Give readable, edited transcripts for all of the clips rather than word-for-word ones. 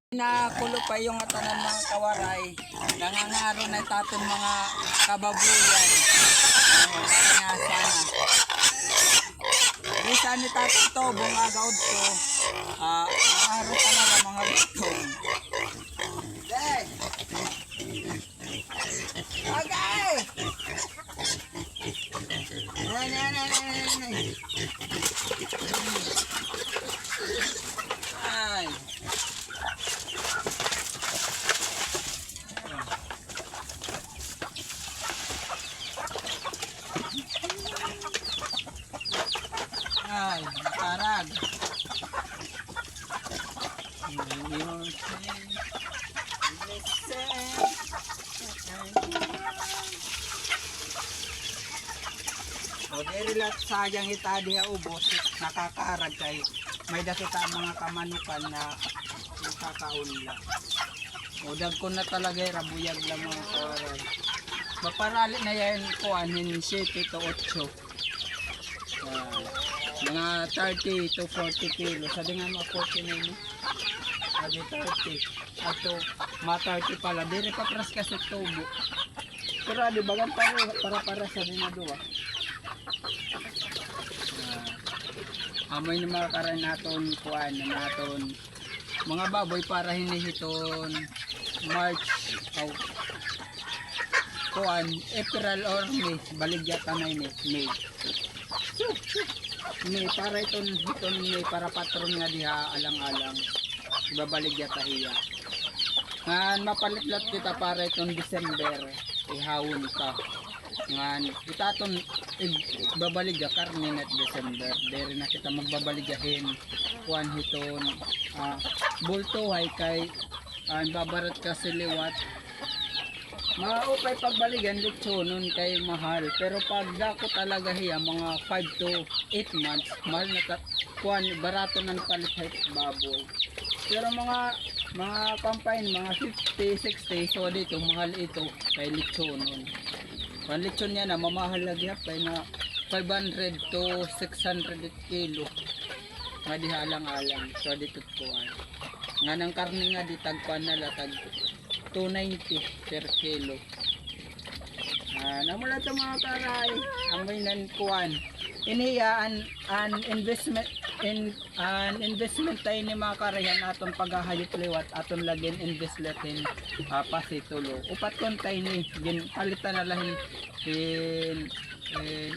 Nakulo pa yung tanan mga kawaray, nangangaro na taton mga kababuyan. Nga sana. Bisa ni tato to, bungagaw to. Nangaro talaga mga bitong. Day! Okay! Ay! Ay, nakarag. O dirilat sayang itadi ha ubos, nakakarag kay may dakita mga kamanukan na nakakaunla. O dagkon na talaga rabuyag lang mga kawaran. Maparali na yan ko anin 7 to 8. Mga 30 to 40 kilos. Sabi nga mga 40 na yun. Sabi 30. Ato, mga 30 pala. Diri pa pras kasi tubo. Pero di bagan para sa dinadua. Amoy na mga karan naton kuan na naton. Mga baboy para hinihiton March o kuan April or May. Baligya tanay ni May. May para iton May para patron nga diha alang-alang babaligya tahiya ngan mapalitlat kita para iton December ihawon ka ngan itaton babaligya karne net December dere na kita magbabaligyahin kuan hiton bulto hay kay babarat ka siliwat maupay pagbaligan litsonon kay mahal pero pag dako talaga hiya mga 5 to 8 months mahal na kuan barato ng palit baboy pero mga pampain mga 50 60 so dito mahal ito kay litsonon pan litson niya na mamahal lagi kay na 500 to 600 kilo nga di halang-alang so dito kuan nga ng karne nga di tagkuan na latag 290 per kilo. Namula ito mga karay, amoy nan kuan. Iniya an investment tayo ni mga karayan aton paghahayop liwat aton lagin invest latin pasitulo. Upat kon tayo ni gin palitan na lahin in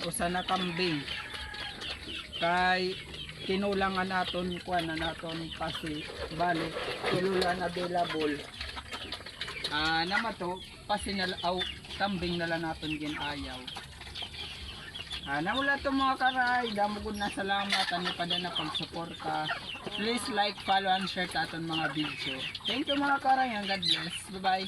usa na kambing. Kay tinulangan naton kuan na naton pasi balik tinulan available. Naman to, pasinal aw kambing na lang natin ginayaw. Namula to mga karay, damugod na salamat ano pa din na pagsuporta. Please like, follow and share aton mga video. Thank you mga karay, and God bless. Bye bye.